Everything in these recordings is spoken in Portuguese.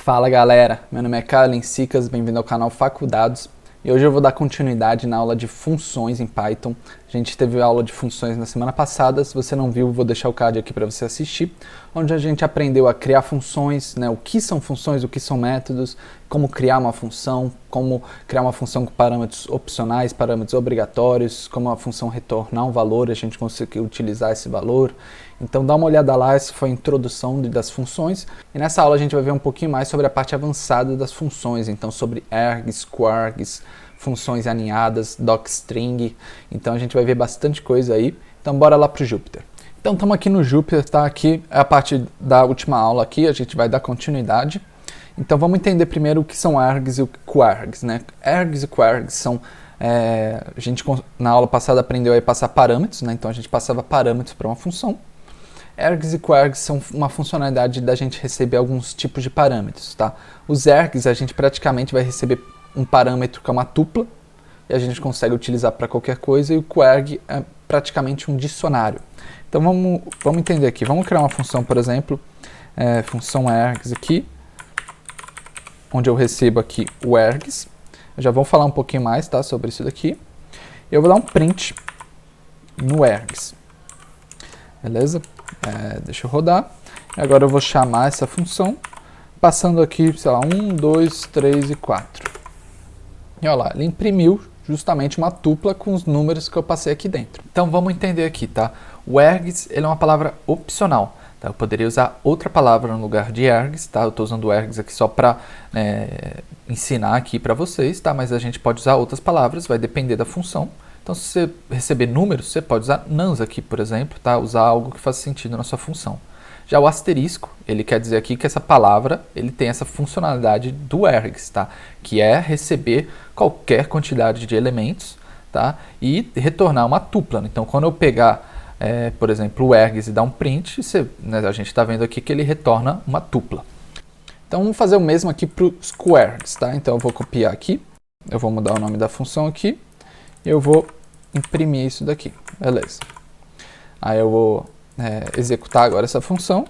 Fala galera, meu nome é Carlin Sicas, bem-vindo ao canal Facudados e hoje eu vou dar continuidade na aula de funções em Python. A gente teve aula de funções na semana passada, se você não viu, vou deixar o card aqui para você assistir, onde a gente aprendeu a criar funções, o que são funções, o que são métodos, como criar uma função com parâmetros opcionais, parâmetros obrigatórios, como a função retornar um valor, a gente conseguir utilizar esse valor. Então dá uma olhada lá, essa foi a introdução das funções. E nessa aula a gente vai ver um pouquinho mais sobre a parte avançada das funções, então sobre args, quargs, funções aninhadas, docstring. Então a gente vai ver bastante coisa aí. Então bora lá pro Jupyter. Então estamos aqui no Jupyter, tá? Aqui é a parte da última aula aqui, a gente vai dar continuidade. Então vamos entender primeiro o que são args e quargs, né? Args e quargs são... a gente na aula passada aprendeu a passar parâmetros, né? Então a gente passava parâmetros para uma função. Args e quargs são uma funcionalidade da gente receber alguns tipos de parâmetros, tá? Os args a gente praticamente vai receber um parâmetro que é uma tupla e a gente consegue utilizar para qualquer coisa, e o quarg é praticamente um dicionário. Então vamos entender aqui. Vamos criar uma função, por exemplo, função args aqui, onde eu recebo aqui o args. Eu já vou falar um pouquinho mais, tá, sobre isso daqui. Eu vou dar um print no args. Beleza? Deixa eu rodar. E agora eu vou chamar essa função, passando aqui, sei lá, 1, 2, 3 e 4. E olha lá, ele imprimiu justamente uma tupla com os números que eu passei aqui dentro. Então vamos entender aqui, tá? O args, ele é uma palavra opcional. Tá? Eu poderia usar outra palavra no lugar de args, tá? Eu estou usando o args aqui só para ensinar aqui para vocês, tá? Mas a gente pode usar outras palavras, vai depender da função. Então, se você receber números, você pode usar nums aqui, por exemplo, tá? Usar algo que faça sentido na sua função. Já o asterisco, ele quer dizer aqui que essa palavra, ele tem essa funcionalidade do args, tá? Que é receber qualquer quantidade de elementos, tá? E retornar uma tupla. Então, quando eu pegar, por exemplo, o args e dar um print, a gente está vendo aqui que ele retorna uma tupla. Então, vamos fazer o mesmo aqui para os quargs, tá? Então, eu vou copiar aqui, eu vou mudar o nome da função aqui, e eu vou imprimir isso daqui, beleza. Aí eu vou executar agora essa função,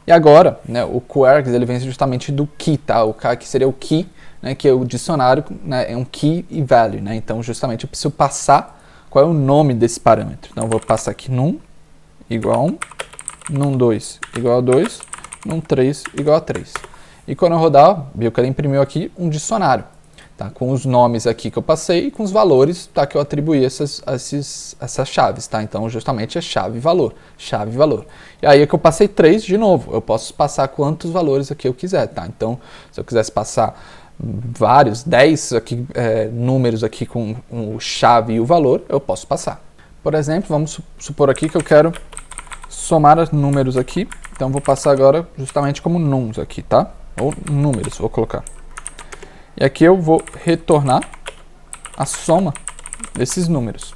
e agora, né, o quargs ele vem justamente do key, tá? O que seria o key, né, que é o dicionário, né, é um key e value, né? Então justamente eu preciso passar qual é o nome desse parâmetro. Então eu vou passar aqui num igual a 1, num2 igual a 2, num3 igual a 3. E quando eu rodar, viu que ele imprimiu aqui um dicionário. Tá, com os nomes aqui que eu passei e com os valores, tá, que eu atribuí essas chaves. Tá? Então, justamente é chave-valor. E aí é que eu passei 3 de novo. Eu posso passar quantos valores aqui eu quiser. Tá? Então, se eu quisesse passar vários, 10 aqui, números aqui com o chave e o valor, eu posso passar. Por exemplo, vamos supor aqui que eu quero somar os números aqui. Então, vou passar agora justamente como nums aqui, tá? Ou números, vou colocar. E aqui eu vou retornar a soma desses números.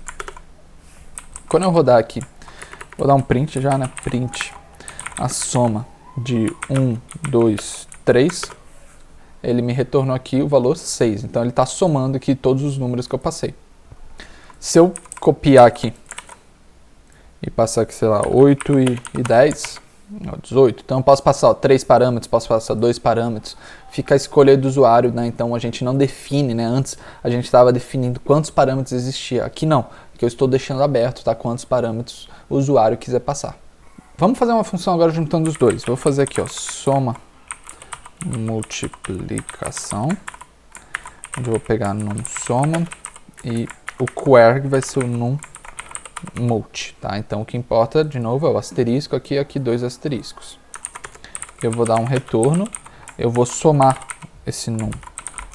Quando eu rodar aqui, vou dar um print já, né? Print a soma de 1, 2, 3. Ele me retornou aqui o valor 6. Então ele está somando aqui todos os números que eu passei. Se eu copiar aqui e passar aqui, sei lá, 8 e 10... 18. Então eu posso passar 3 parâmetros, posso passar 2 parâmetros, fica a escolha do usuário, né? Então a gente não define, né? Antes a gente estava definindo quantos parâmetros existia, aqui não, porque eu estou deixando aberto, tá? Quantos parâmetros o usuário quiser passar. Vamos fazer uma função agora juntando os dois. Vou fazer aqui, ó, soma multiplicação, onde eu vou pegar num soma e o quarg vai ser o num multi, tá? Então o que importa, de novo, é o asterisco aqui, 2 asteriscos. Eu vou dar um retorno, eu vou somar esse num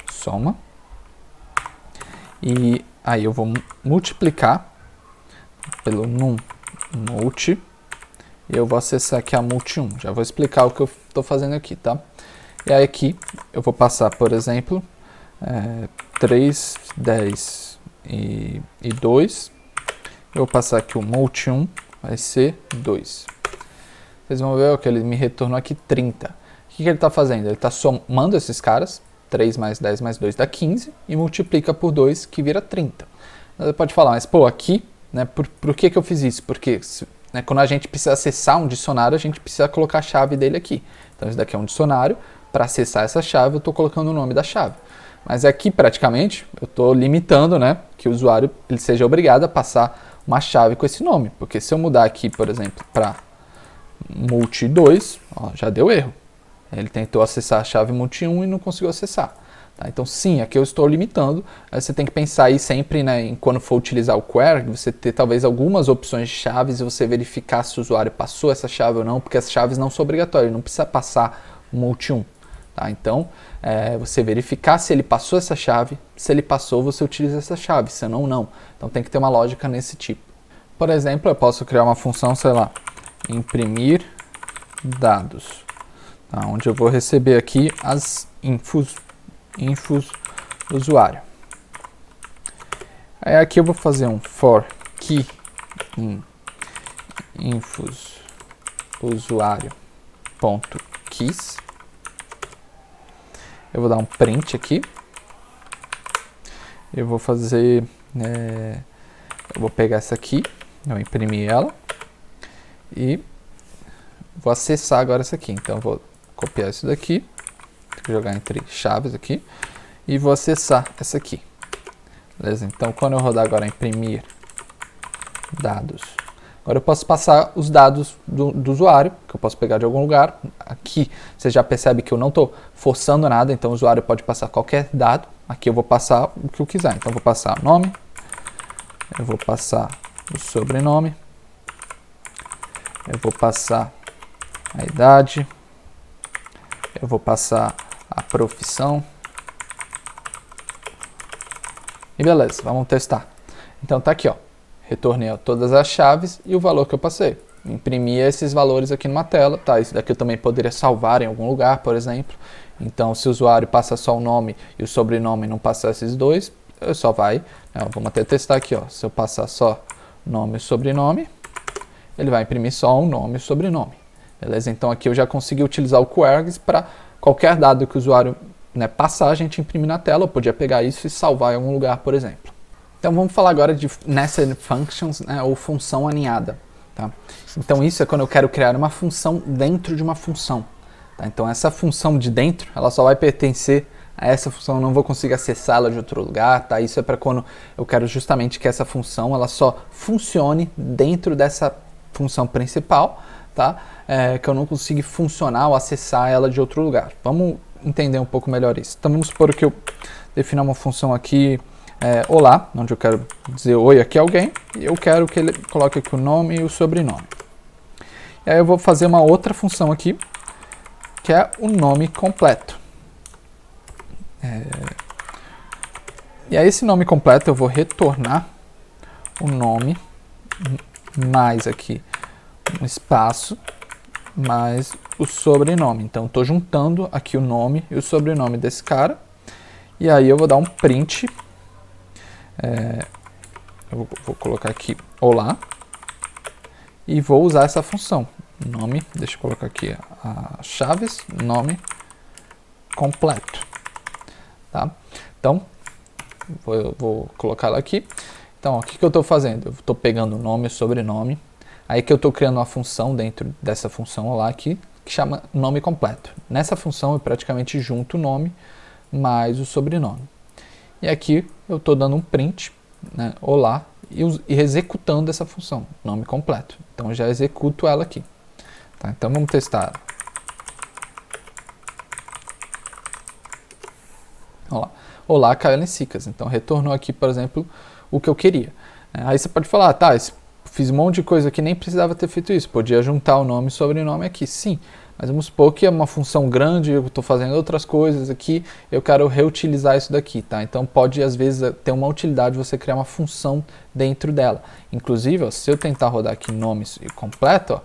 soma, e aí eu vou multiplicar pelo num multi, e eu vou acessar aqui a multi1. Já vou explicar o que eu estou fazendo aqui, tá? E aí aqui eu vou passar, por exemplo, 3, 10 e 2. Eu vou passar aqui o multi1, vai ser 2. Vocês vão ver que ele me retornou aqui 30. O que ele está fazendo? Ele está somando esses caras, 3 mais 10 mais 2 dá 15, e multiplica por 2, que vira 30. Você pode falar, mas pô, aqui, né, por que eu fiz isso? Porque quando a gente precisa acessar um dicionário, a gente precisa colocar a chave dele aqui. Então, isso daqui é um dicionário, para acessar essa chave, eu estou colocando o nome da chave. Mas aqui, praticamente, eu estou limitando, né, que o usuário ele seja obrigado a passar uma chave com esse nome. Porque se eu mudar aqui, por exemplo, para multi2, ó, já deu erro. Ele tentou acessar a chave multi1 e não conseguiu acessar. Tá? Então, sim, aqui eu estou limitando. Aí você tem que pensar aí sempre, né, em quando for utilizar o query, você ter talvez algumas opções de chaves e você verificar se o usuário passou essa chave ou não, porque as chaves não são obrigatórias, não precisa passar multi1. Tá? Então, você verificar se ele passou essa chave, se ele passou, você utiliza essa chave, senão não. Então tem que ter uma lógica nesse tipo. Por exemplo, eu posso criar uma função, sei lá, imprimir dados, tá? Onde eu vou receber aqui as infos do usuário. Aí aqui eu vou fazer um for key infos usuário.keys. Eu vou dar um print aqui. Eu vou fazer... eu vou pegar essa aqui, eu imprimir ela. E vou acessar agora essa aqui. Então eu vou copiar isso daqui. Tenho que jogar entre chaves aqui. E vou acessar essa aqui. Beleza? Então quando eu rodar agora imprimir dados... Agora eu posso passar os dados do usuário, que eu posso pegar de algum lugar. Aqui você já percebe que eu não estou forçando nada, então o usuário pode passar qualquer dado. Aqui eu vou passar o que eu quiser. Então eu vou passar o nome, eu vou passar o sobrenome, eu vou passar a idade, eu vou passar a profissão. E beleza, vamos testar. Então tá aqui, ó. Retornei todas as chaves e o valor que eu passei. Imprimi esses valores aqui numa tela, tá? Isso daqui eu também poderia salvar em algum lugar, por exemplo. Então, se o usuário passa só o nome e o sobrenome e não passar esses dois, eu só vai... vamos até testar aqui, ó. Se eu passar só nome e sobrenome, ele vai imprimir só o nome e o sobrenome. Beleza? Então, aqui eu já consegui utilizar o queries para qualquer dado que o usuário, né, passar, a gente imprimir na tela. Eu podia pegar isso e salvar em algum lugar, por exemplo. Então vamos falar agora de nested functions, né, ou função aninhada. Tá? Então isso é quando eu quero criar uma função dentro de uma função. Tá? Então essa função de dentro, ela só vai pertencer a essa função, eu não vou conseguir acessá-la de outro lugar. Tá? Isso é para quando eu quero justamente que essa função ela só funcione dentro dessa função principal, tá? Que eu não consiga funcionar ou acessar ela de outro lugar. Vamos entender um pouco melhor isso. Então vamos supor que eu definar uma função aqui, olá, onde eu quero dizer oi aqui a alguém, e eu quero que ele coloque aqui o nome e o sobrenome. E aí eu vou fazer uma outra função aqui, que é o nome completo. E aí esse nome completo eu vou retornar o nome, mais aqui um espaço, mais o sobrenome. Então estou juntando aqui o nome e o sobrenome desse cara, e aí eu vou dar um print. Eu vou colocar aqui olá e vou usar essa função nome, deixa eu colocar aqui as chaves, nome completo, tá? Então eu vou colocar ela aqui. Então o que eu estou fazendo? Eu estou pegando o nome e o sobrenome, aí que eu estou criando uma função dentro dessa função olá aqui que chama nome completo. Nessa função eu praticamente junto o nome mais o sobrenome. E aqui eu estou dando um print, né, olá, e executando essa função, nome completo. Então eu já executo ela aqui. Tá, então vamos testar. Olá, olá caiu em Cicas. Então retornou aqui, por exemplo, o que eu queria. Aí você pode falar, tá, fiz um monte de coisa aqui, nem precisava ter feito isso. Podia juntar o nome e sobrenome aqui, sim. Mas vamos supor que é uma função grande, eu estou fazendo outras coisas aqui, eu quero reutilizar isso daqui, tá? Então pode, às vezes, ter uma utilidade você criar uma função dentro dela. Inclusive, ó, se eu tentar rodar aqui nome completo, ó,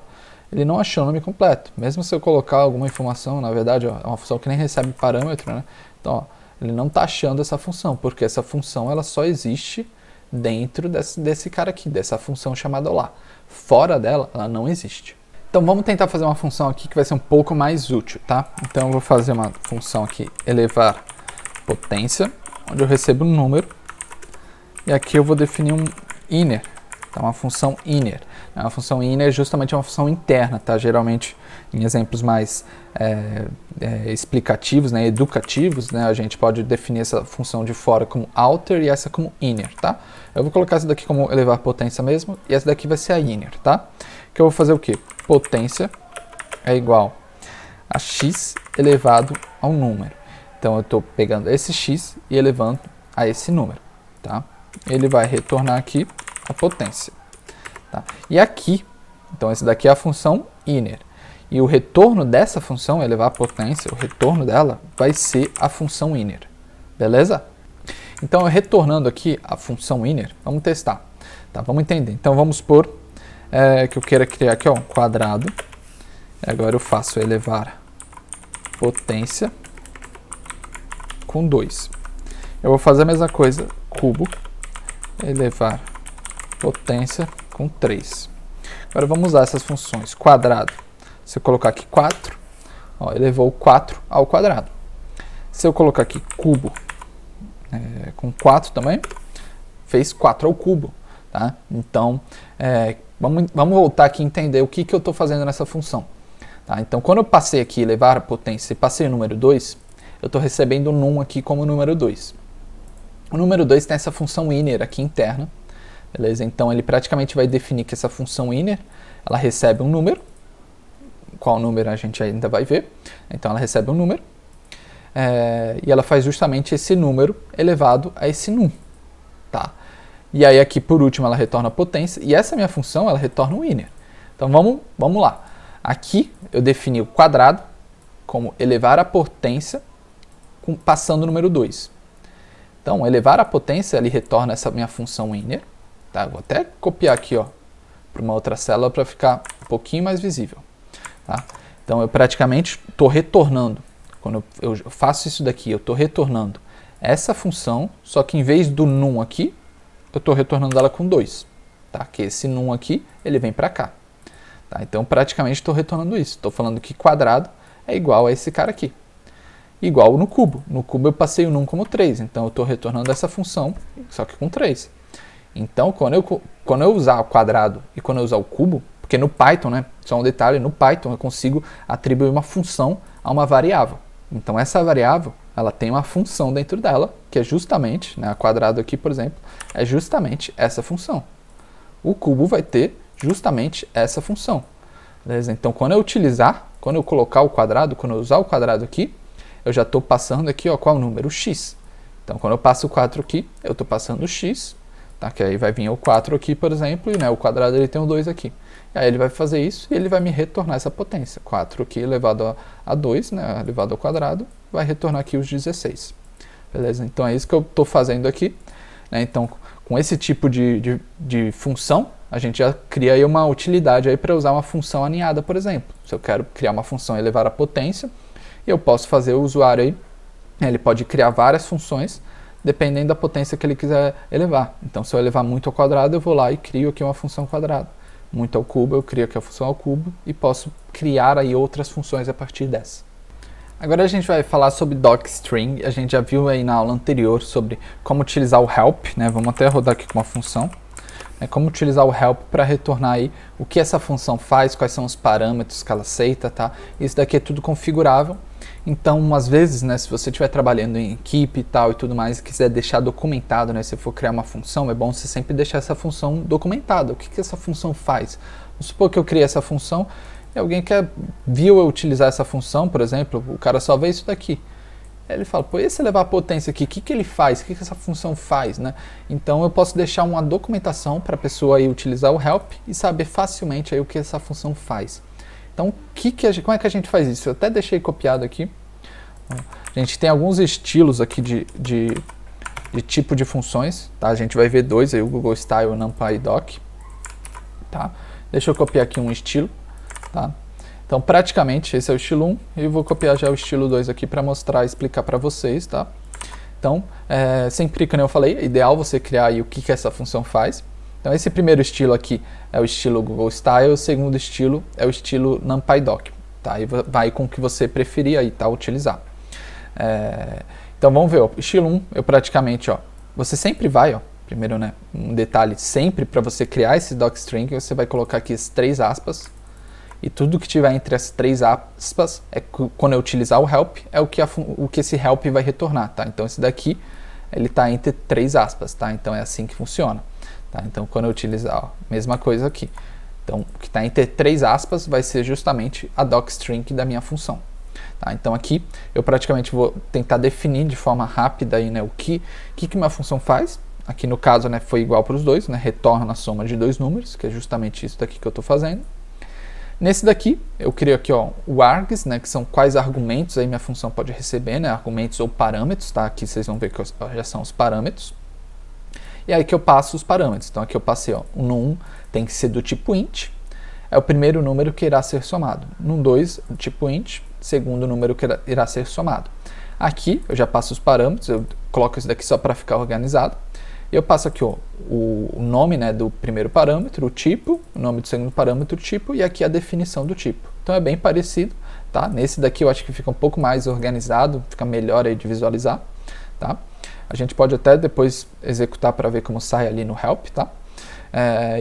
ele não achou o nome completo. Mesmo se eu colocar alguma informação, na verdade, ó, é uma função que nem recebe parâmetro, né? Então, ó, ele não está achando essa função, porque essa função ela só existe dentro desse cara aqui, dessa função chamada olá. Fora dela, ela não existe. Então vamos tentar fazer uma função aqui que vai ser um pouco mais útil, tá? Então eu vou fazer uma função aqui, elevar potência, onde eu recebo um número, e aqui eu vou definir um inner, tá? Uma função inner. A função inner justamente é uma função interna, tá? Geralmente, em exemplos mais explicativos, né, educativos, né, a gente pode definir essa função de fora como outer e essa como inner, tá? Eu vou colocar essa daqui como elevar potência mesmo, e essa daqui vai ser a inner, tá? Que eu vou fazer o quê? Potência é igual a x elevado ao número. Então, eu estou pegando esse x e elevando a esse número, tá? Ele vai retornar aqui a potência. Tá? E aqui, então esse daqui é a função inner. E o retorno dessa função, elevar a potência, o retorno dela vai ser a função inner. Beleza? Então, retornando aqui a função inner, vamos testar. Tá? Vamos entender. Então, vamos supor que eu queira criar aqui ó, um quadrado. Agora eu faço elevar potência com 2. Eu vou fazer a mesma coisa, cubo, elevar potência com 3. Agora vamos usar essas funções. Quadrado, se eu colocar aqui 4, ó, elevou 4 ao quadrado. Se eu colocar aqui cubo com 4 também, fez 4 ao cubo. Tá? Então, vamos voltar aqui e entender o que eu estou fazendo nessa função. Tá? Então, quando eu passei aqui elevar a potência e passei o número 2, eu estou recebendo o num aqui como número 2. O número 2 tem essa função inner aqui interna. Beleza? Então, ele praticamente vai definir que essa função inner, ela recebe um número. Qual número a gente ainda vai ver. Então, ela recebe um número. E ela faz justamente esse número elevado a esse num. Tá? E aí, aqui, por último, ela retorna a potência. E essa minha função, ela retorna o inner. Então, vamos lá. Aqui, eu defini o quadrado como elevar a potência passando o número 2. Então, elevar a potência, ele retorna essa minha função inner. Tá? Vou até copiar aqui para uma outra célula para ficar um pouquinho mais visível. Tá? Então, eu praticamente estou retornando. Quando eu faço isso daqui, eu estou retornando essa função, só que em vez do num aqui, eu estou retornando ela com 2. Tá? Que esse num aqui, ele vem para cá. Tá? Então, praticamente estou retornando isso. Estou falando que quadrado é igual a esse cara aqui. Igual no cubo. No cubo eu passei o num como 3. Então, eu estou retornando essa função, só que com 3. Então, quando eu usar o quadrado e quando eu usar o cubo, porque no Python, né, só um detalhe, no Python eu consigo atribuir uma função a uma variável. Então, essa variável, ela tem uma função dentro dela, que é justamente, né, a quadrado aqui, por exemplo, é justamente essa função. O cubo vai ter justamente essa função. Beleza? Então, quando eu colocar o quadrado, quando eu usar o quadrado aqui, eu já estou passando aqui, ó, qual é o número? X. Então, quando eu passo o 4 aqui, eu estou passando o X, tá? Que aí vai vir o 4 aqui, por exemplo, e né, o quadrado ele tem o 2 aqui. E aí ele vai fazer isso e ele vai me retornar essa potência. 4 aqui elevado a 2, né, elevado ao quadrado, vai retornar aqui os 16. Beleza? Então, é isso que eu estou fazendo aqui. Né? Então, com esse tipo de função, a gente já cria aí uma utilidade para usar uma função aninhada, por exemplo. Se eu quero criar uma função elevar a potência, eu posso fazer o usuário aí, ele pode criar várias funções, dependendo da potência que ele quiser elevar. Então, se eu elevar muito ao quadrado, eu vou lá e crio aqui uma função quadrada. Muito ao cubo, eu crio aqui a função ao cubo e posso criar aí outras funções a partir dessa. Agora a gente vai falar sobre docstring. A gente já viu aí na aula anterior sobre como utilizar o help, né? Vamos até rodar aqui com uma função. Como utilizar o help para retornar aí o que essa função faz, quais são os parâmetros que ela aceita, tá? Isso daqui é tudo configurável. Então, às vezes, né, se você estiver trabalhando em equipe e tal e tudo mais, e quiser deixar documentado, né, se for criar uma função, é bom você sempre deixar essa função documentada. O que essa função faz? Vamos supor que eu criei essa função e alguém viu eu utilizar essa função, por exemplo, o cara só vê isso daqui. Aí ele fala, pô, esse elevar a potência aqui, o que ele faz? O que essa função faz? Né? Então, eu posso deixar uma documentação para a pessoa aí utilizar o help e saber facilmente aí o que essa função faz. Então, como é que a gente faz isso? Eu até deixei copiado aqui. A gente tem alguns estilos aqui de tipo de funções. Tá? A gente vai ver dois aí, o Google Style e o NumPy Doc. Tá? Deixa eu copiar aqui um estilo. Tá? Então, praticamente, esse é o estilo 1 e eu vou copiar já o estilo 2 aqui para mostrar e explicar para vocês, tá? Então, sempre que eu falei, é ideal você criar aí o que essa função faz. Então, esse primeiro estilo aqui é o estilo Google Style, o segundo estilo é o estilo NumPy Doc, tá? E vai com o que você preferir aí, tá? Utilizar. Então, vamos ver, ó, estilo 1, eu praticamente, ó, você sempre vai, ó, Primeiro, né, um detalhe, sempre para você criar esse docstring, você vai colocar aqui as 3 aspas, e tudo que tiver entre as 3 aspas, quando eu utilizar o help, é o que esse help vai retornar, tá? Então esse daqui, ele está entre 3 aspas, tá? Então é assim que funciona, tá? Então quando eu utilizar, ó, mesma coisa aqui. Então o que está entre 3 aspas vai ser justamente a docstring da minha função. Tá? Então aqui eu praticamente vou tentar definir de forma rápida aí, né, o que minha função faz. Aqui no caso, né, foi igual para os dois, né, retorna a soma de 2 números, que é justamente isso daqui que eu estou fazendo. Nesse daqui, eu crio aqui, ó, o args, né, que são quais argumentos aí minha função pode receber, né, argumentos ou parâmetros, tá? Aqui vocês vão ver que já são os parâmetros. E aí que eu passo os parâmetros. Então aqui eu passei, ó, o num tem que ser do tipo int, é o primeiro número que irá ser somado. No 2, do tipo int, segundo número que irá ser somado. Aqui eu já passo os parâmetros, eu coloco isso daqui só para ficar organizado. Eu passo aqui, ó, o nome, né, do primeiro parâmetro, o tipo, o nome do segundo parâmetro, o tipo, e aqui a definição do tipo. Então é bem parecido, tá? Nesse daqui eu acho que fica um pouco mais organizado, fica melhor aí de visualizar, tá? A gente pode até depois executar para ver como sai ali no help, tá?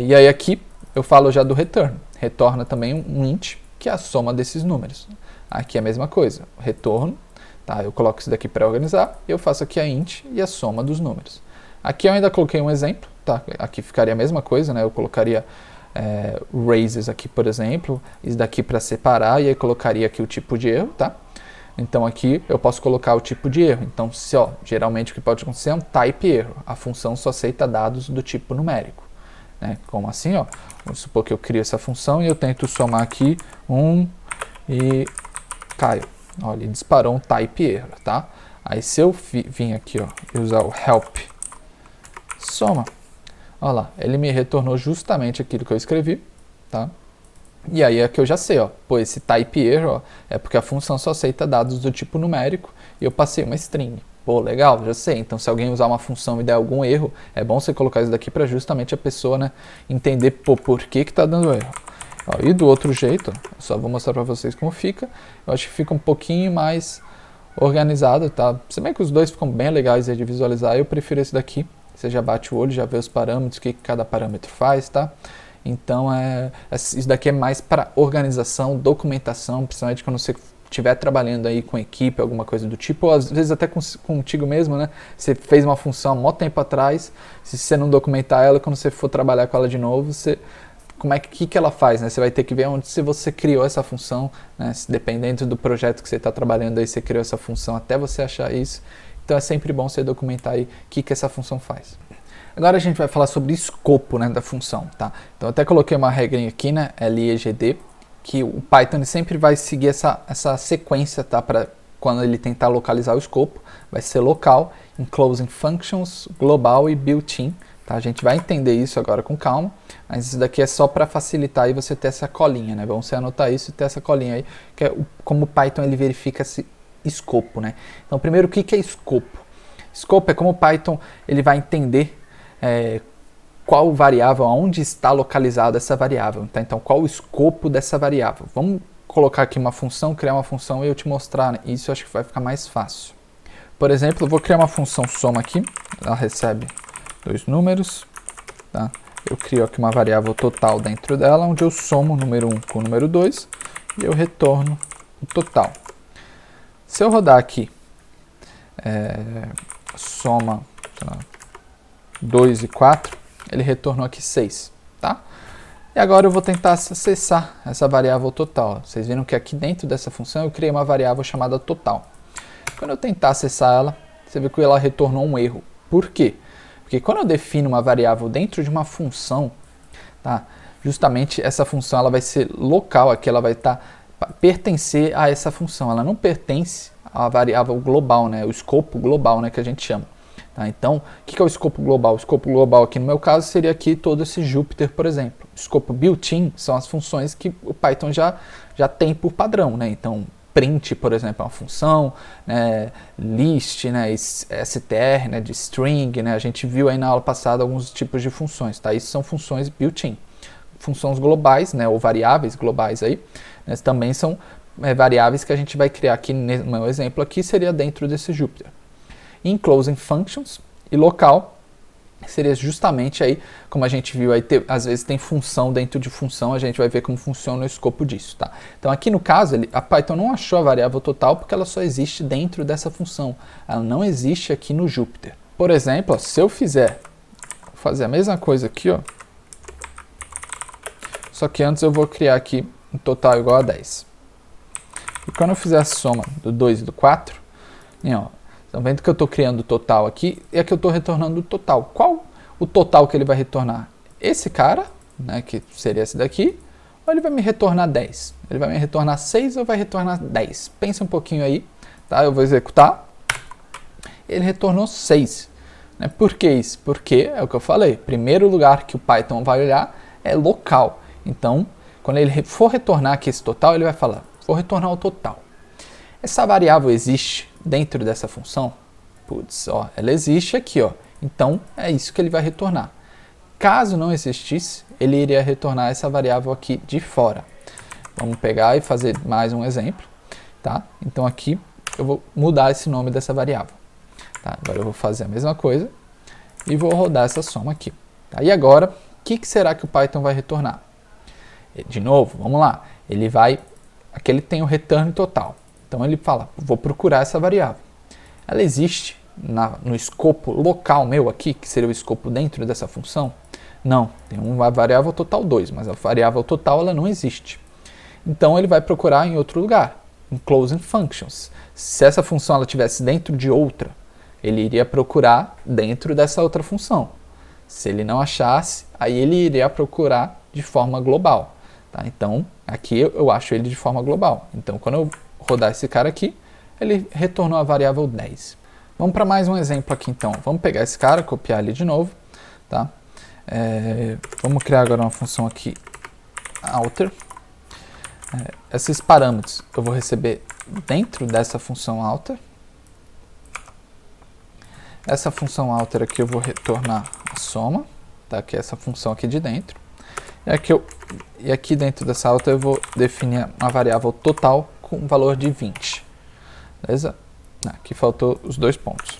E aí aqui eu falo já do return. Retorna também um int, que é a soma desses números. Aqui é a mesma coisa, retorno, tá? Eu coloco isso daqui para organizar, e eu faço aqui a int e a soma dos números. Aqui eu ainda coloquei um exemplo, tá? Aqui ficaria a mesma coisa, né? Eu colocaria raises aqui, por exemplo, isso daqui para separar, e aí colocaria aqui o tipo de erro, tá? Então aqui eu posso colocar o tipo de erro. Então, geralmente o que pode acontecer é um type erro. A função só aceita dados do tipo numérico, né? Como assim, ó? Vamos supor que eu crio essa função e eu tento somar aqui 1 e caio. Olha, ele disparou um type erro, tá? Aí se eu vim aqui, ó, e usar o help soma, olha lá, ele me retornou justamente aquilo que eu escrevi, tá? E aí é que eu já sei, ó, pô, esse type erro, ó, é porque a função só aceita dados do tipo numérico e eu passei uma string. Pô, legal, já sei. Então se alguém usar uma função e der algum erro, é bom você colocar isso daqui para justamente a pessoa, né, entender, pô, por que tá dando erro. Ó, e do outro jeito, ó, só vou mostrar para vocês como fica. Eu acho que fica um pouquinho mais organizado, tá? Se bem que os dois ficam bem legais aí de visualizar, eu prefiro esse daqui. Você já bate o olho, já vê os parâmetros, o que cada parâmetro faz, tá? Então, isso daqui é mais para organização, documentação, principalmente quando você estiver trabalhando aí com equipe, alguma coisa do tipo, ou às vezes até contigo mesmo, né? Você fez uma função há muito tempo atrás, se você não documentar ela, quando você for trabalhar com ela de novo, como é que ela faz, né? Você vai ter que ver onde você criou essa função, né? Dependendo do projeto que você está trabalhando aí, você criou essa função até você achar isso. Então é sempre bom você documentar aí o que essa função faz. Agora a gente vai falar sobre escopo, né, da função, tá? Então eu até coloquei uma regrinha aqui, né, LEGD, que o Python sempre vai seguir essa sequência, tá? Para quando ele tentar localizar o escopo, vai ser local, enclosing functions, global e built-in. Tá? A gente vai entender isso agora com calma, mas isso daqui é só para facilitar aí você ter essa colinha, né? Vamos anotar isso e ter essa colinha aí, que é como o Python ele verifica esse escopo, né? Então, primeiro, o que é escopo? Escopo é como o Python ele vai entender qual variável, onde está localizada essa variável. Tá? Então, qual o escopo dessa variável? Vamos colocar aqui uma função, criar uma função e eu te mostrar, né? Isso eu acho que vai ficar mais fácil. Por exemplo, eu vou criar uma função soma aqui, ela recebe 2 números, tá? Eu crio aqui uma variável total dentro dela, onde eu somo o número 1 com o número 2 e eu retorno o total. Se eu rodar aqui, soma 2 e 4, ele retornou aqui 6, tá? E agora eu vou tentar acessar essa variável total. Vocês viram que aqui dentro dessa função eu criei uma variável chamada total. Quando eu tentar acessar ela, você vê que ela retornou um erro. Por quê? Porque quando eu defino uma variável dentro de uma função, tá? Justamente essa função ela vai ser local, aqui ela vai pertencer a essa função. Ela não pertence à variável global, né? O escopo global, né, que a gente chama. Tá? Então, o que é o escopo global? O escopo global aqui no meu caso seria aqui todo esse Jupyter, por exemplo. O escopo built-in são as funções que o Python já tem por padrão, né? Então, print, por exemplo, é uma função, né? List, né? str, né? De string, né? A gente viu aí na aula passada alguns tipos de funções, tá? Isso são funções built-in. Funções globais, né? Ou variáveis globais aí, né? Também são variáveis que a gente vai criar aqui, no meu exemplo aqui, seria dentro desse Jupyter. Enclosing functions e local, seria justamente aí, como a gente viu, aí às vezes tem função dentro de função, a gente vai ver como funciona o escopo disso, tá? Então aqui no caso, a Python não achou a variável total porque ela só existe dentro dessa função, ela não existe aqui no Jupyter. Por exemplo, ó, se eu fazer a mesma coisa aqui, ó, só que antes eu vou criar aqui um total igual a 10. E quando eu fizer a soma do 2 e do 4, ó, estão vendo que eu estou criando o total aqui e aqui eu estou retornando o total. Qual o total que ele vai retornar? Esse cara, né, que seria esse daqui, ou ele vai me retornar 10? Ele vai me retornar 6 ou vai retornar 10? Pensa um pouquinho aí, tá? Eu vou executar. Ele retornou 6. Né? Por que isso? Porque, é o que eu falei, primeiro lugar que o Python vai olhar é local. Então, quando ele for retornar aqui esse total, ele vai falar, vou retornar o total. Essa variável existe dentro dessa função? Putz, ó, ela existe aqui, ó. Então, é isso que ele vai retornar. Caso não existisse, ele iria retornar essa variável aqui de fora. Vamos pegar e fazer mais um exemplo, tá? Então aqui eu vou mudar esse nome dessa variável. Tá? Agora eu vou fazer a mesma coisa e vou rodar essa soma aqui. Tá? E agora, o que será que o Python vai retornar? De novo, vamos lá. Ele vai... Aqui ele tem o return total. Então ele fala, vou procurar essa variável. Ela existe no escopo local meu aqui, que seria o escopo dentro dessa função? Não, tem uma variável total 2, mas a variável total ela não existe. Então ele vai procurar em outro lugar, em closing functions. Se essa função ela estivesse dentro de outra, ele iria procurar dentro dessa outra função. Se ele não achasse, aí ele iria procurar de forma global. Tá? Então aqui eu acho ele de forma global. Então quando eu rodar esse cara aqui, ele retornou a variável 10. Vamos para mais um exemplo aqui então. Vamos pegar esse cara, copiar ele de novo. Tá? Vamos criar agora uma função aqui, alter. Esses parâmetros eu vou receber dentro dessa função alter. Essa função alter aqui eu vou retornar a soma, tá? Que é essa função aqui de dentro. E aqui dentro dessa alter eu vou definir uma variável total com um valor de 20. Beleza? Aqui faltou os 2 pontos.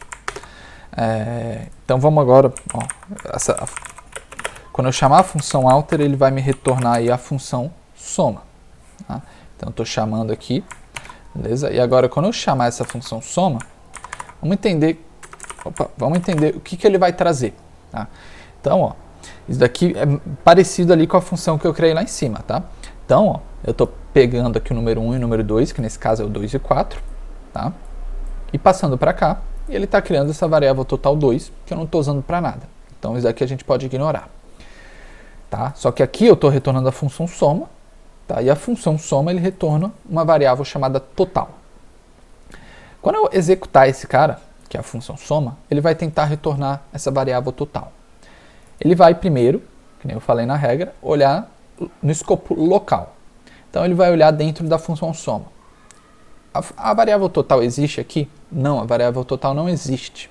Então vamos agora, ó, quando eu chamar a função alter, ele vai me retornar aí a função soma. Tá? Então eu estou chamando aqui, beleza? E agora quando eu chamar essa função soma, vamos entender o que ele vai trazer. Tá? Então, ó, isso daqui é parecido ali com a função que eu criei lá em cima, tá? Então, ó, eu estou pegando aqui o número 1 e o número 2, que nesse caso é o 2 e 4, tá? E passando para cá, e ele está criando essa variável total 2, que eu não estou usando para nada. Então, isso daqui a gente pode ignorar. Tá? Só que aqui eu estou retornando a função soma, tá? E a função soma ele retorna uma variável chamada total. Quando eu executar esse cara, que é a função soma, ele vai tentar retornar essa variável total. Ele vai primeiro, que nem eu falei na regra, olhar no escopo local. Então ele vai olhar dentro da função soma. A variável total existe aqui? Não, a variável total não existe.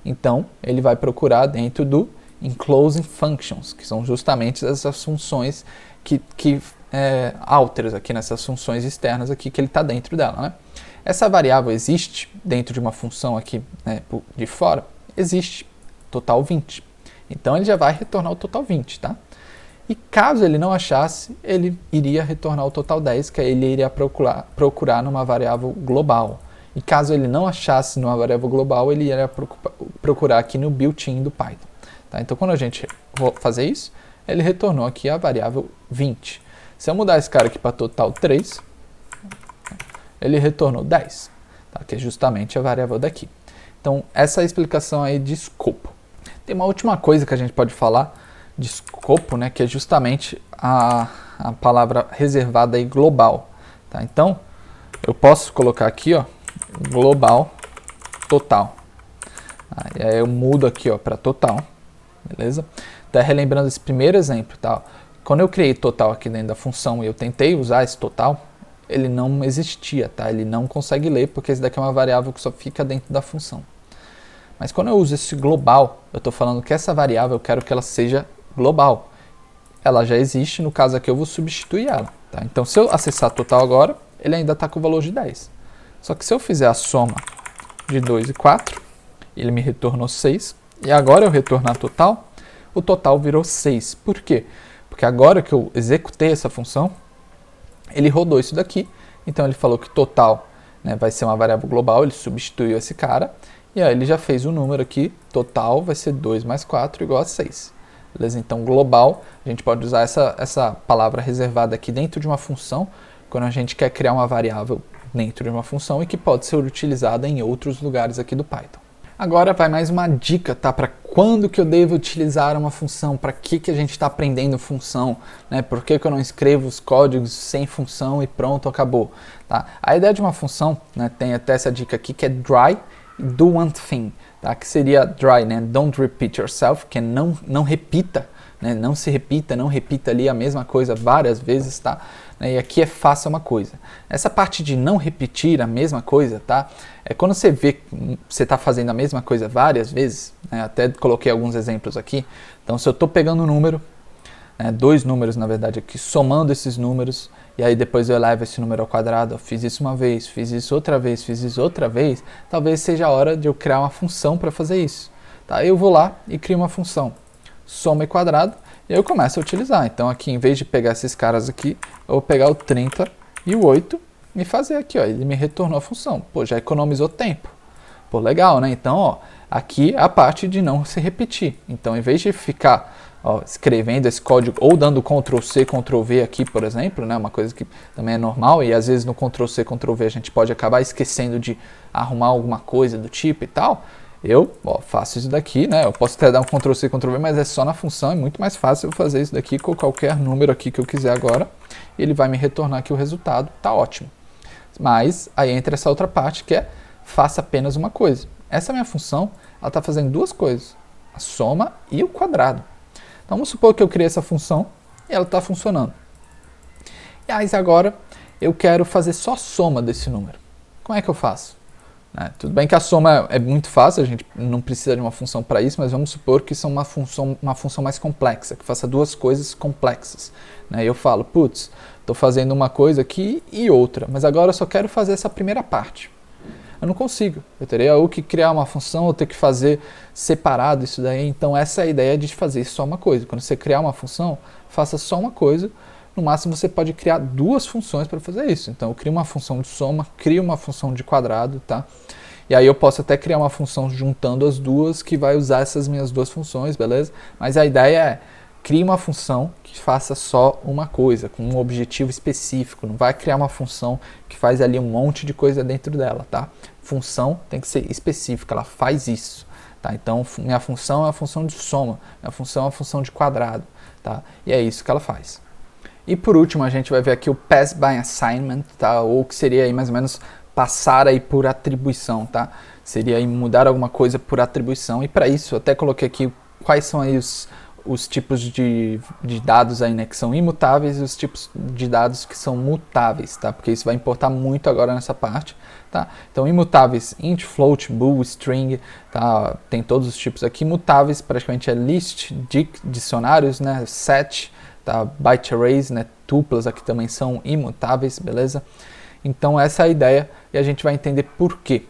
Então ele vai procurar dentro do enclosing functions, que são justamente essas funções alters aqui, nessas funções externas aqui que ele está dentro dela, né? Essa variável existe dentro de uma função aqui, né, de fora? Existe, total 20. Então ele já vai retornar o total 20, tá? E caso ele não achasse, ele iria retornar o total 10, que aí ele iria procurar numa variável global. E caso ele não achasse numa variável global, ele iria procurar aqui no built-in do Python. Tá? Então quando a gente for fazer isso, ele retornou aqui a variável 20. Se eu mudar esse cara aqui para total 3, ele retornou 10, tá? Que é justamente a variável daqui. Então essa é a explicação aí de escopo. Tem uma última coisa que a gente pode falar de escopo, né, que é justamente a palavra reservada aí global. Tá? Então eu posso colocar aqui, ó, global total. E aí eu mudo aqui, ó, para total, beleza? Então relembrando esse primeiro exemplo, tá? Quando eu criei total aqui dentro da função e eu tentei usar esse total, ele não existia, tá? Ele não consegue ler porque esse daqui é uma variável que só fica dentro da função. Mas quando eu uso esse global, eu estou falando que essa variável eu quero que ela seja global. Ela já existe, no caso aqui eu vou substituir ela. Tá? Então se eu acessar total agora, ele ainda está com o valor de 10. Só que se eu fizer a soma de 2 e 4, ele me retornou 6, E agora eu retornar total, o total virou 6. Por quê? Porque agora que eu executei essa função, ele rodou isso daqui, então ele falou que total, né, vai ser uma variável global, ele substituiu esse cara, e aí ele já fez o número aqui, total vai ser 2 mais 4 igual a 6. Beleza? Então global, a gente pode usar essa palavra reservada aqui dentro de uma função, quando a gente quer criar uma variável dentro de uma função e que pode ser utilizada em outros lugares aqui do Python. Agora vai mais uma dica, tá? Para quando que eu devo utilizar uma função, para que a gente está aprendendo função, né? Por que eu não escrevo os códigos sem função e pronto, acabou, tá? A ideia de uma função, né, tem até essa dica aqui que é dry do one thing, tá? Que seria dry, né? Don't repeat yourself, que é não repita, né? Não se repita, não repita ali a mesma coisa várias vezes, tá? E aqui é faça uma coisa. Essa parte de não repetir a mesma coisa, tá? É quando você vê que você está fazendo a mesma coisa várias vezes, né? Até coloquei alguns exemplos aqui. Então, se eu estou pegando um número, né, 2 números na verdade aqui, somando esses números, e aí depois eu elevo esse número ao quadrado, eu fiz isso uma vez, fiz isso outra vez, fiz isso outra vez, talvez seja a hora de eu criar uma função para fazer isso. Tá? Eu vou lá e crio uma função, soma e quadrado, e eu começo a utilizar. Então aqui, em vez de pegar esses caras aqui, eu vou pegar o 30 e o 8 e fazer aqui, ó, ele me retornou a função. Pô, já economizou tempo. Pô, legal, né? Então, ó, aqui é a parte de não se repetir. Então, em vez de ficar, ó, escrevendo esse código ou dando Ctrl+C, Ctrl+V aqui, por exemplo, né, uma coisa que também é normal, e às vezes no Ctrl+C, Ctrl+V a gente pode acabar esquecendo de arrumar alguma coisa do tipo e tal, eu faço isso daqui, né? Eu posso até dar um Ctrl+C, Ctrl+V, mas é só na função, é muito mais fácil eu fazer isso daqui com qualquer número aqui que eu quiser agora. Ele vai me retornar aqui o resultado, tá ótimo. Mas aí entra essa outra parte que é faça apenas uma coisa. Essa minha função, ela está fazendo 2 coisas, a soma e o quadrado. Então vamos supor que eu criei essa função e ela está funcionando. E aí agora eu quero fazer só a soma desse número. Como é que eu faço? Tudo bem que a soma é muito fácil, a gente não precisa de uma função para isso, mas vamos supor que isso é uma função mais complexa, que faça 2 coisas complexas. Eu falo, putz, estou fazendo uma coisa aqui e outra, mas agora eu só quero fazer essa primeira parte. Eu não consigo, eu teria ou que criar uma função ou ter que fazer separado isso daí, então essa é a ideia de fazer só uma coisa. Quando você criar uma função, faça só uma coisa. No máximo você pode criar 2 funções para fazer isso. Então eu crio uma função de soma, crio uma função de quadrado, tá? E aí eu posso até criar uma função juntando as duas que vai usar essas minhas 2 funções, beleza? Mas a ideia é, crie uma função que faça só uma coisa, com um objetivo específico. Não vai criar uma função que faz ali um monte de coisa dentro dela, tá? Função tem que ser específica, ela faz isso, tá? Então minha função é a função de soma, minha função é a função de quadrado, tá? E é isso que ela faz. E por último, a gente vai ver aqui o Pass by Assignment, tá? Ou que seria aí mais ou menos passar aí por atribuição, tá? Seria aí mudar alguma coisa por atribuição. E para isso, eu até coloquei aqui quais são aí os tipos de dados aí, né? Que são imutáveis e os tipos de dados que são mutáveis, tá? Porque isso vai importar muito agora nessa parte, tá? Então, imutáveis, int, float, bool, string, tá? Tem todos os tipos aqui. Mutáveis, praticamente é list, dicionários, né? Set, tá? Byte arrays, né? Tuplas aqui também são imutáveis, beleza? Então essa é a ideia e a gente vai entender por quê.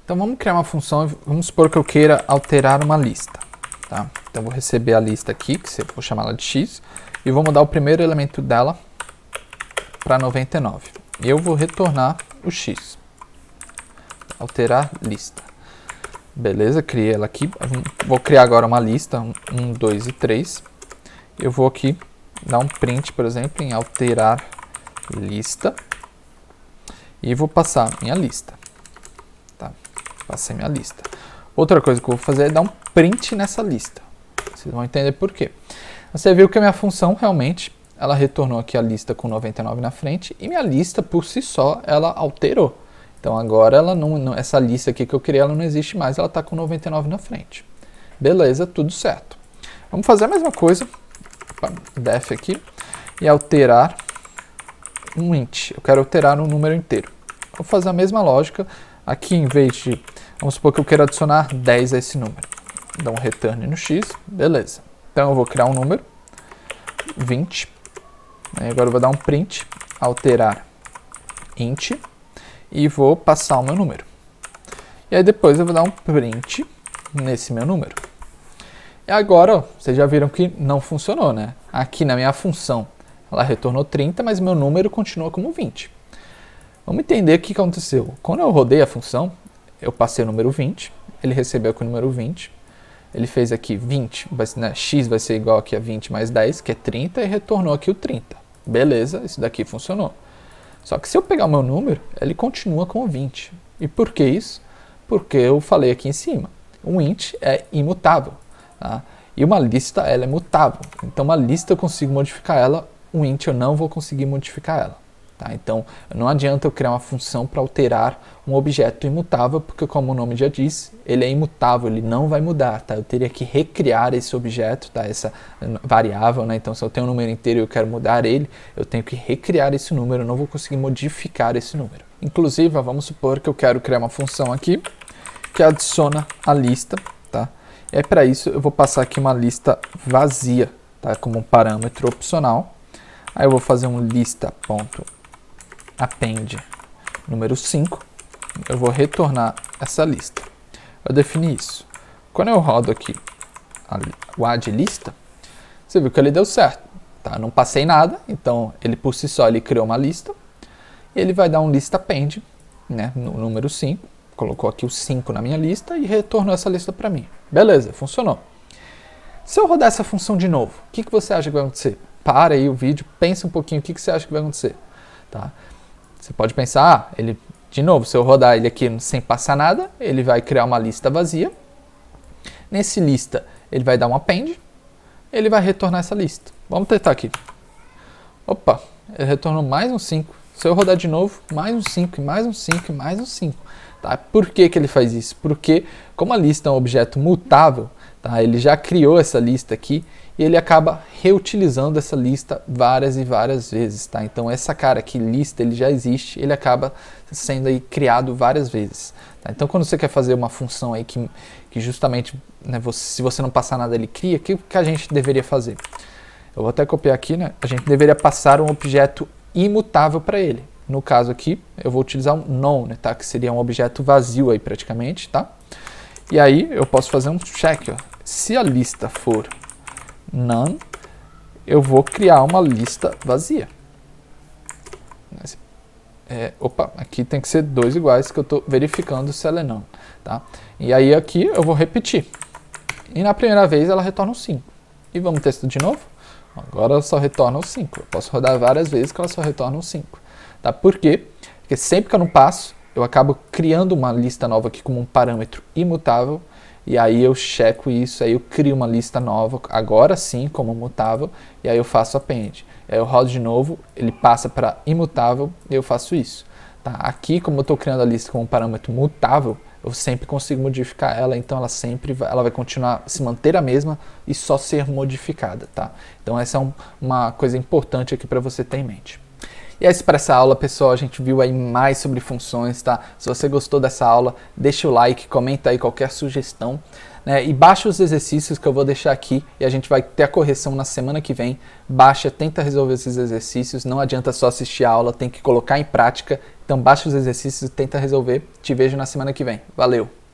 Então vamos criar uma função, vamos supor que eu queira alterar uma lista, tá? Então vou receber a lista aqui, que eu vou chamar ela de x, e vou mudar o primeiro elemento dela para 99. E eu vou retornar o x. Alterar lista. Beleza, criei ela aqui. Vou criar agora uma lista, 1, 2 e 3. Eu vou aqui dar um print, por exemplo, em alterar lista. E vou passar minha lista. Tá? Passei minha lista. Outra coisa que eu vou fazer é dar um print nessa lista. Vocês vão entender por quê. Você viu que a minha função realmente, ela retornou aqui a lista com 99 na frente. E minha lista, por si só, ela alterou. Então agora ela essa lista aqui que eu criei, ela não existe mais. Ela está com 99 na frente. Beleza, tudo certo. Vamos fazer a mesma coisa. Def aqui. E alterar um int. Eu quero alterar um número inteiro. Vou fazer a mesma lógica. Aqui, em vez de... Vamos supor que eu quero adicionar 10 a esse número. Dá um return no x. Beleza. Então eu vou criar um número. 20. Aí agora eu vou dar um print. Alterar int. E vou passar o meu número. E aí depois eu vou dar um print nesse meu número. E agora, ó, vocês já viram que não funcionou, né? Aqui na minha função, ela retornou 30, mas meu número continua como 20. Vamos entender o que aconteceu. Quando eu rodei a função, eu passei o número 20, ele recebeu aqui o número 20, ele fez aqui 20, né, x vai ser igual aqui a 20 mais 10, que é 30, e retornou aqui o 30. Beleza, isso daqui funcionou. Só que se eu pegar o meu número, ele continua com 20. E por que isso? Porque eu falei aqui em cima, um int é imutável. Tá? E uma lista ela é mutável. Então uma lista eu consigo modificar ela, um int eu não vou conseguir modificar ela. Tá? Então não adianta eu criar uma função para alterar um objeto imutável, porque como o nome já diz, ele é imutável, ele não vai mudar. Tá? Eu teria que recriar esse objeto, tá? Essa variável. Né? Então se eu tenho um número inteiro e eu quero mudar ele, eu tenho que recriar esse número, eu não vou conseguir modificar esse número. Inclusive, vamos supor que eu quero criar uma função aqui que adiciona a lista. Tá? E aí para isso eu vou passar aqui uma lista vazia, tá? Como um parâmetro opcional. Aí eu vou fazer um lista.append número 5. Eu vou retornar essa lista. Eu defini isso. Quando eu rodo aqui o add lista, você viu que ele deu certo. Tá? Não passei nada, então ele por si só ele criou uma lista. E ele vai dar um list append, né, no número 5. Colocou aqui o 5 na minha lista e retornou essa lista para mim. Beleza, funcionou. Se eu rodar essa função de novo, o que você acha que vai acontecer? Para aí o vídeo, pensa um pouquinho o que você acha que vai acontecer. Tá? Você pode pensar, de novo, se eu rodar ele aqui sem passar nada, ele vai criar uma lista vazia. Nesse lista, ele vai dar um append, ele vai retornar essa lista. Vamos tentar aqui. Opa, ele retornou mais um 5. Se eu rodar de novo, mais um 5, mais um 5, mais um 5. Tá? Por que ele faz isso? Porque, como a lista é um objeto mutável, tá? Ele já criou essa lista aqui e ele acaba reutilizando essa lista várias e várias vezes. Tá? Então, essa cara aqui, lista, ele já existe, ele acaba sendo aí criado várias vezes. Tá? Então, quando você quer fazer uma função aí que justamente, né, se você não passar nada, ele cria, o que a gente deveria fazer? Eu vou até copiar aqui, né? A gente deveria passar um objeto imutável para ele. No caso aqui, eu vou utilizar um none, tá? Que seria um objeto vazio aí praticamente, tá? E aí eu posso fazer um check, ó. Se a lista for none, eu vou criar uma lista vazia. Opa, aqui tem que ser 2 iguais, que eu estou verificando se ela é none, tá? E aí aqui eu vou repetir. E na primeira vez ela retorna um 5. E vamos testar de novo? Agora ela só retorna um 5. Eu posso rodar várias vezes que ela só retorna um 5. Tá? Por quê? Porque sempre que eu não passo, eu acabo criando uma lista nova aqui como um parâmetro imutável. E aí eu checo isso, aí eu crio uma lista nova, agora sim, como mutável. E aí eu faço append. Aí eu rodo de novo, ele passa para imutável e eu faço isso. Tá? Aqui, como eu estou criando a lista como um parâmetro mutável, eu sempre consigo modificar ela, então ela vai continuar, se manter a mesma e só ser modificada, tá? Então essa é uma coisa importante aqui para você ter em mente. E é isso para essa aula, pessoal. A gente viu aí mais sobre funções, tá? Se você gostou dessa aula, deixa o like, comenta aí qualquer sugestão, né? E baixa os exercícios que eu vou deixar aqui e a gente vai ter a correção na semana que vem. Baixa, tenta resolver esses exercícios, não adianta só assistir a aula, tem que colocar em prática. Então baixa os exercícios e tenta resolver. Te vejo na semana que vem. Valeu!